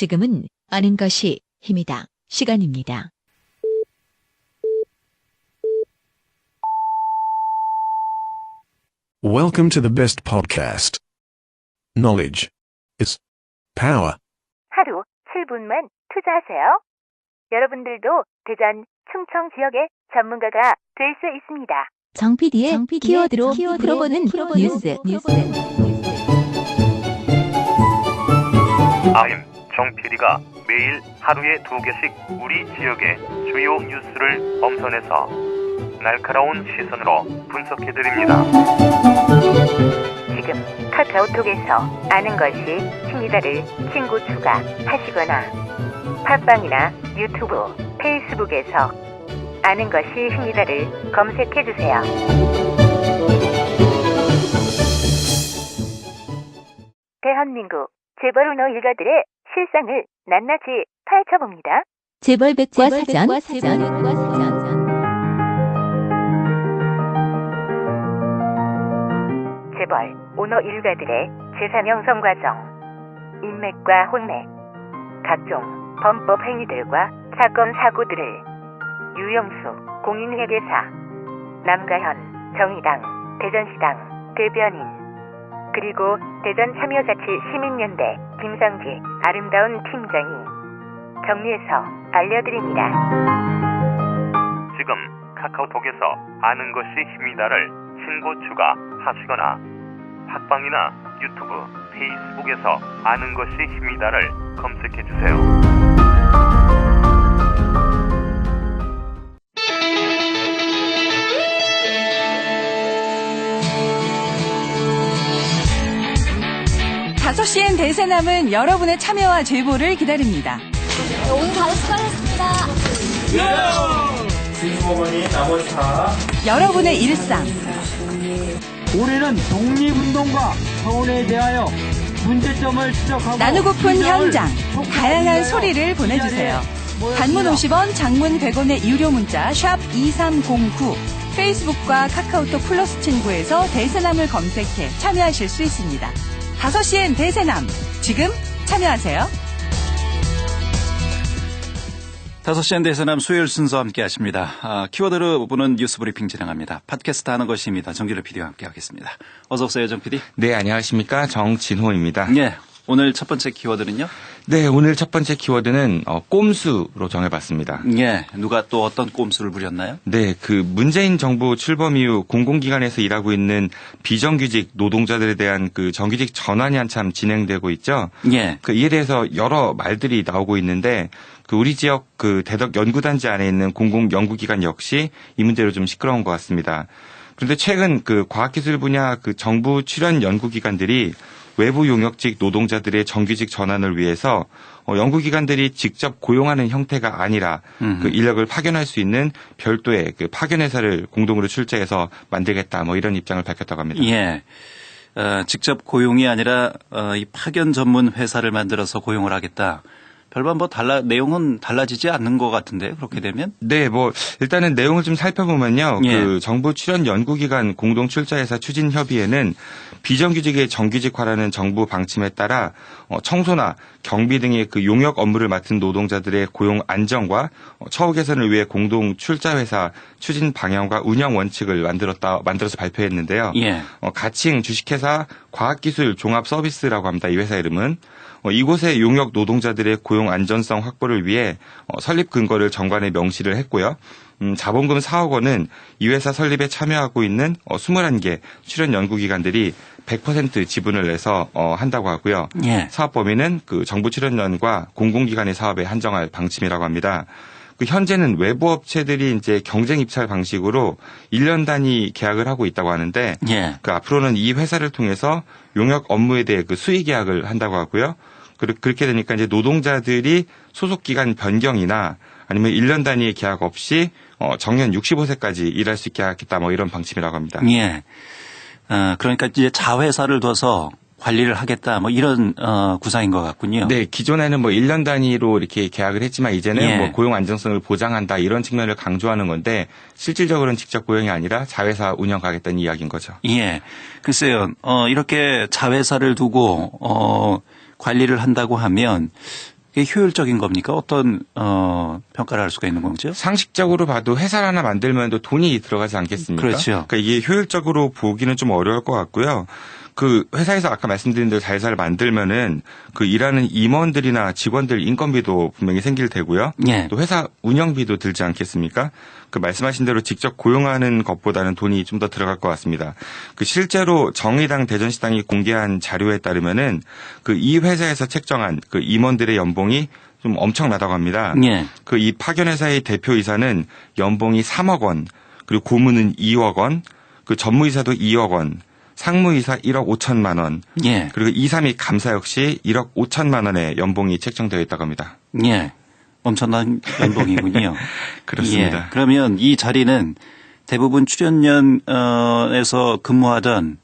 지금은 아는 것이 힘이다. 시간입니다. Welcome to the best podcast. Knowledge is power. 하루 7분만 투자하세요. 여러분들도 대전, 충청 지역의 전문가가 될 수 있습니다. 정 PD의 키워드로 풀어보는 뉴스. 아임 정 PD가 매일 하루에 2개씩 우리 지역의 주요 뉴스를 엄선해서 날카로운 시선으로 분석해드립니다. 지금 카카오톡에서 아는 것이 힘이다를 친구 추가하시거나 팟빵이나 유튜브, 페이스북에서 아는 것이 힘이다를 검색해주세요. 대한민국 재벌 운어 일가들의 실상을 낱낱이 파헤쳐봅니다. 재벌백과 사전. 재벌, 오너 일가들의 재산 형성 과정, 인맥과 혼맥, 각종 범법 행위들과 사건 사고들을 유영수 공인회계사, 남가현 정의당 대전시당 대변인, 그리고 대전 참여자치 시민연대 김상지 아름다운 팀장이 정리해서 알려드립니다. 지금 카카오톡에서 아는 것이 힘이다를 친구 추가하시거나 팟빵이나 유튜브, 페이스북에서 아는 것이 힘이다를 검색해주세요. 다섯 시엔 대세남은 여러분의 참여와 제보를 기다립니다. 오늘 다들 수고하셨습니다. 진주어머니 나머지 다 여러분의 일상, 올해는 독립운동과 서울에 대하여 문제점을 지적하고 나누고픈 현장, 다양한 소리를 보내주세요. 단문 50원, 장문 100원의 유료 문자 샵 2309, 페이스북과 카카오톡 플러스 친구에서 대세남을 검색해 참여하실 수 있습니다. 5시엔 대세남, 지금 참여하세요. 5시엔 대세남 수요일 순서 함께 하십니다. 키워드로 보는 뉴스 브리핑 진행합니다. 팟캐스트 하는 것입니다. 정기를 PD와 함께 하겠습니다. 어서 오세요, 정 PD. 네, 안녕하십니까. 정진호입니다. 네, 오늘 첫 번째 키워드는요? 네, 오늘 첫 번째 키워드는 꼼수로 정해봤습니다. 네, 누가 또 어떤 꼼수를 부렸나요? 네, 문재인 정부 출범 이후 공공기관에서 일하고 있는 비정규직 노동자들에 대한 정규직 전환이 한참 진행되고 있죠. 예. 이에 대해서 여러 말들이 나오고 있는데 우리 지역 대덕 연구단지 안에 있는 공공연구기관 역시 이 문제로 좀 시끄러운 것 같습니다. 그런데 최근 과학기술 분야 정부 출연 연구기관들이 외부 용역직 노동자들의 정규직 전환을 위해서 연구기관들이 직접 고용하는 형태가 아니라 인력을 파견할 수 있는 별도의 파견 회사를 공동으로 출자해서 만들겠다 이런 입장을 밝혔다고 합니다. 예. 직접 고용이 아니라 이 파견 전문 회사를 만들어서 고용을 하겠다. 별반 내용은 달라지지 않는 것 같은데 그렇게 되면? 네, 일단은 내용을 좀 살펴보면요. 예. 정부 출연 연구기관 공동 출자회사 추진 협의회는 비정규직의 정규직화라는 정부 방침에 따라 청소나 경비 등의 용역 업무를 맡은 노동자들의 고용 안정과 처우 개선을 위해 공동 출자회사 추진 방향과 운영 원칙을 만들어서 발표했는데요. 예. 가칭 주식회사 과학기술 종합서비스라고 합니다. 이 회사 이름은. 이곳의 용역 노동자들의 고용 안전성 확보를 위해 설립 근거를 정관에 명시를 했고요. 자본금 4억 원은 이 회사 설립에 참여하고 있는 21개 출연 연구기관들이 100% 지분을 내서 한다고 하고요. 예. 사업 범위는 정부 출연연과 공공기관의 사업에 한정할 방침이라고 합니다. 현재는 외부 업체들이 이제 경쟁 입찰 방식으로 1년 단위 계약을 하고 있다고 하는데 예. 앞으로는 이 회사를 통해서 용역 업무에 대해 수의 계약을 한다고 하고요. 그렇게 되니까 이제 노동자들이 소속 기간 변경이나 아니면 1년 단위의 계약 없이 정년 65세까지 일할 수 있게 하겠다 이런 방침이라고 합니다. 예. 그러니까 이제 자회사를 둬서 관리를 하겠다 이런 구상인 것 같군요. 네, 기존에는 1년 단위로 이렇게 계약을 했지만 이제는 예. 고용 안정성을 보장한다 이런 측면을 강조하는 건데 실질적으로는 직접 고용이 아니라 자회사 운영하겠다는 이야기인 거죠. 예. 글쎄요. 이렇게 자회사를 두고 관리를 한다고 하면 이게 효율적인 겁니까? 어떤 평가를 할 수가 있는 건지요? 상식적으로 봐도 회사를 하나 만들면 또 돈이 들어가지 않겠습니까? 그렇죠. 그러니까 이게 효율적으로 보기는 좀 어려울 것 같고요. 그 회사에서 아까 말씀드린 대로 잘 만들면은 그 일하는 임원들이나 직원들 인건비도 분명히 생길 테고요. 예. 또 회사 운영비도 들지 않겠습니까? 그 말씀하신 대로 직접 고용하는 것보다는 돈이 좀 더 들어갈 것 같습니다. 그 실제로 정의당 대전시당이 공개한 자료에 따르면은 그 이 회사에서 책정한 그 임원들의 연봉이 좀 엄청나다고 합니다. 예. 그 이 파견회사의 대표이사는 연봉이 3억 원, 그리고 고문은 2억 원, 그 전무이사도 2억 원, 상무이사 1억 5천만 원, 예. 그리고 2, 3위 감사 역시 1억 5천만 원의 연봉이 책정되어 있다고 합니다. 예. 엄청난 연봉이군요. 그렇습니다. 예. 그러면 이 자리는 대부분 출연연에서 근무하던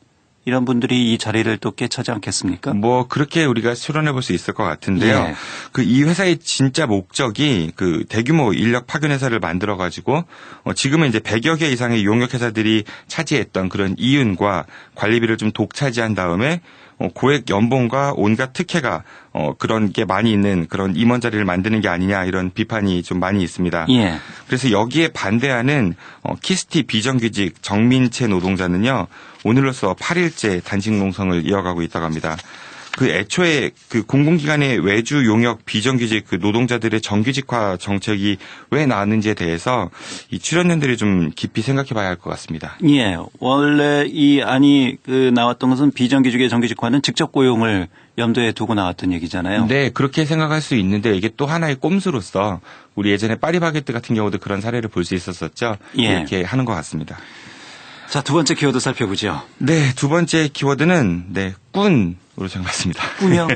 이런 분들이 이 자리를 또 깨차지 않겠습니까? 뭐 그렇게 우리가 추론해 볼 수 있을 것 같은데요. 예. 그 이 회사의 진짜 목적이 그 대규모 인력 파견 회사를 만들어 가지고 지금은 이제 100여 개 이상의 용역 회사들이 차지했던 그런 이윤과 관리비를 좀 독차지한 다음에 고액 연봉과 온갖 특혜가 그런 게 많이 있는 그런 임원 자리를 만드는 게 아니냐 이런 비판이 좀 많이 있습니다. 예. 그래서 여기에 반대하는 키스티 비정규직 정민채 노동자는요. 오늘로써 8일째 단식 농성을 이어가고 있다고 합니다. 그 애초에 그 공공기관의 외주 용역 비정규직 그 노동자들의 정규직화 정책이 왜 나왔는지에 대해서 이 출연연들이 좀 깊이 생각해 봐야 할 것 같습니다. 예. 원래 이 안이 그 나왔던 것은 비정규직의 정규직화는 직접 고용을 염두에 두고 나왔던 얘기잖아요. 네, 그렇게 생각할 수 있는데 이게 또 하나의 꼼수로서 우리 예전에 파리바게뜨 같은 경우도 그런 사례를 볼 수 있었었죠. 예. 이렇게 하는 것 같습니다. 자, 두 번째 키워드 살펴보죠. 네, 두 번째 키워드는 꾼으로 정했습니다. 꾼이요?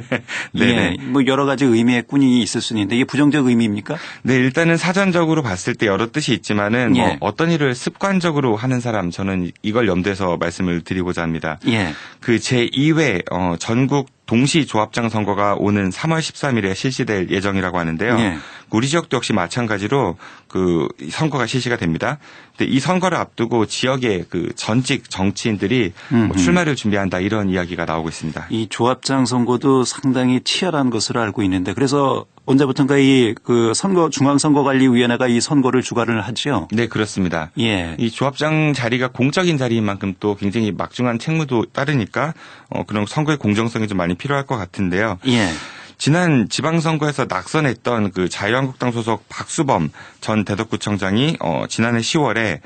네. 예. 뭐 여러 가지 의미의 꾼이 있을 수 있는데 이게 부정적 의미입니까? 네, 일단은 사전적으로 봤을 때 여러 뜻이 있지만은 예. 뭐 어떤 일을 습관적으로 하는 사람 저는 이걸 염두에서 말씀을 드리고자 합니다. 예. 그 제2회 전국 동시 조합장 선거가 오는 3월 13일에 실시될 예정이라고 하는데요. 예. 우리 지역도 역시 마찬가지로 그 선거가 실시가 됩니다. 근데 이 선거를 앞두고 지역의 그 전직 정치인들이 뭐 출마를 준비한다 이런 이야기가 나오고 있습니다. 이 조합장 선거도 상당히 치열한 것으로 알고 있는데 그래서 언제부턴가 이 그 선거 중앙선거관리위원회가 이 선거를 주관을 하죠. 네, 그렇습니다. 예. 이 조합장 자리가 공적인 자리인 만큼 또 굉장히 막중한 책무도 따르니까 그런 선거의 공정성이 좀 많이 필요할 것 같은데요. 예. 지난 지방선거에서 낙선했던 그 자유한국당 소속 박수범 전 대덕구청장이 지난해 10월에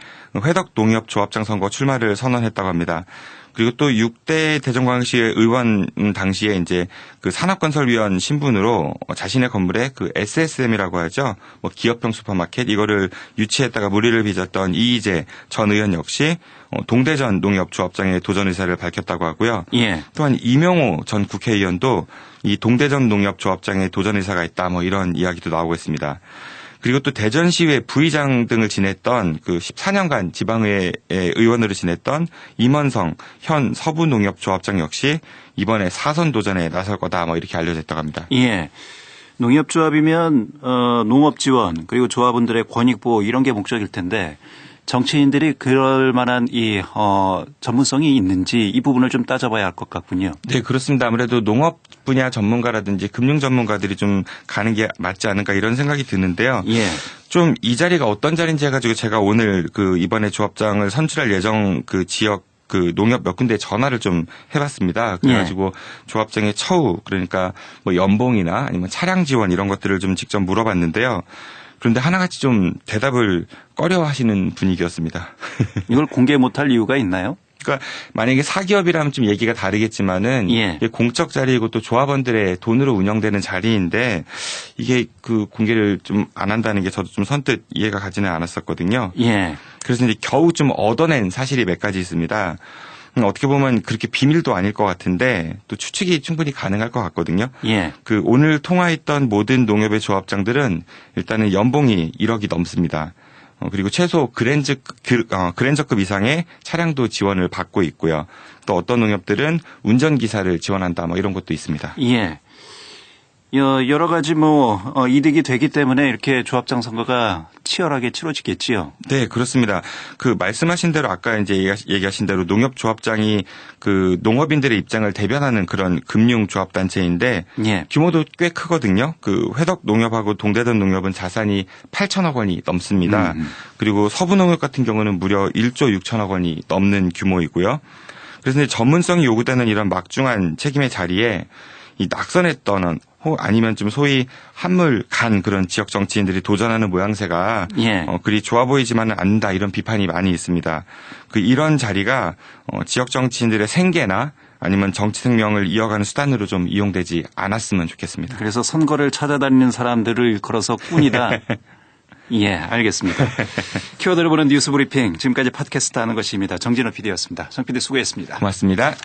회덕농협 조합장 선거 출마를 선언했다고 합니다. 그리고 또 6대 대전광역시 의원 당시에 이제 그 산업건설위원 신분으로 자신의 건물에 그 SSM이라고 하죠. 뭐 기업형 슈퍼마켓 이거를 유치했다가 물의를 빚었던 이희재 전 의원 역시 동대전 농협 조합장의 도전 의사를 밝혔다고 하고요. 예. 또한 이명호 전 국회의원도 이 동대전 농협 조합장의 도전 의사가 있다 뭐 이런 이야기도 나오고 있습니다. 그리고 또 대전시의회 부의장 등을 지냈던 그 14년간 지방의회 의원으로 지냈던 임원성 현 서부농협조합장 역시 이번에 사선 도전에 나설 거다 뭐 이렇게 알려져 있다고 합니다. 예. 농협조합이면 농업 지원 그리고 조합원들의 권익 보호 이런 게 목적일 텐데 정치인들이 그럴 만한 이 전문성이 있는지 이 부분을 좀 따져봐야 할 것 같군요. 네, 그렇습니다. 아무래도 농업 분야 전문가라든지 금융 전문가들이 좀 가는 게 맞지 않을까 이런 생각이 드는데요. 예. 좀 이 자리가 어떤 자리인지 해가지고 제가 오늘 그 이번에 조합장을 선출할 예정 그 지역 그 농협 몇 군데에 전화를 좀 해봤습니다. 그래가지고 조합장의 처우 그러니까 뭐 연봉이나 아니면 차량 지원 이런 것들을 좀 직접 물어봤는데요. 그런데 하나같이 좀 대답을 꺼려하시는 분위기였습니다. 이걸 공개 못할 이유가 있나요? 그러니까 만약에 사기업이라면 좀 얘기가 다르겠지만은 예. 이게 공적 자리이고 또 조합원들의 돈으로 운영되는 자리인데 이게 그 공개를 좀 안 한다는 게 저도 좀 선뜻 이해가 가지는 않았었거든요. 예. 그래서 이제 겨우 좀 얻어낸 사실이 몇 가지 있습니다. 어떻게 보면 그렇게 비밀도 아닐 것 같은데 또 추측이 충분히 가능할 것 같거든요. 예. 그 오늘 통화했던 모든 농협의 조합장들은 일단은 연봉이 1억이 넘습니다. 그리고 최소 그랜저급 이상의 차량도 지원을 받고 있고요. 또 어떤 농협들은 운전기사를 지원한다 뭐 이런 것도 있습니다. 예. 여러 가지 이득이 되기 때문에 이렇게 조합장 선거가 치열하게 치러지겠지요. 네, 그렇습니다. 그 말씀하신 대로 아까 이제 얘기하신 대로 농협조합장이 그 농업인들의 입장을 대변하는 그런 금융조합단체인데 예. 규모도 꽤 크거든요. 그 회덕 농협하고 동대던 농협은 자산이 8천억 원이 넘습니다. 그리고 서부농협 같은 경우는 무려 1조 6천억 원이 넘는 규모이고요. 그래서 이제 전문성이 요구되는 이런 막중한 책임의 자리에 이 낙선에 떠는 아니면 좀 소위 한물 간 그런 지역 정치인들이 도전하는 모양새가 예. 그리 좋아 보이지만은 않는다 이런 비판이 많이 있습니다. 그 이런 자리가 지역 정치인들의 생계나 아니면 정치 생명을 이어가는 수단으로 좀 이용되지 않았으면 좋겠습니다. 그래서 선거를 찾아다니는 사람들을 일컬어서 꾼이다. 예, 알겠습니다. 키워드를 보는 뉴스 브리핑 지금까지 팟캐스트 하는 것입니다. 정진호 PD였습니다. 정 PD 수고했습니다. 고맙습니다.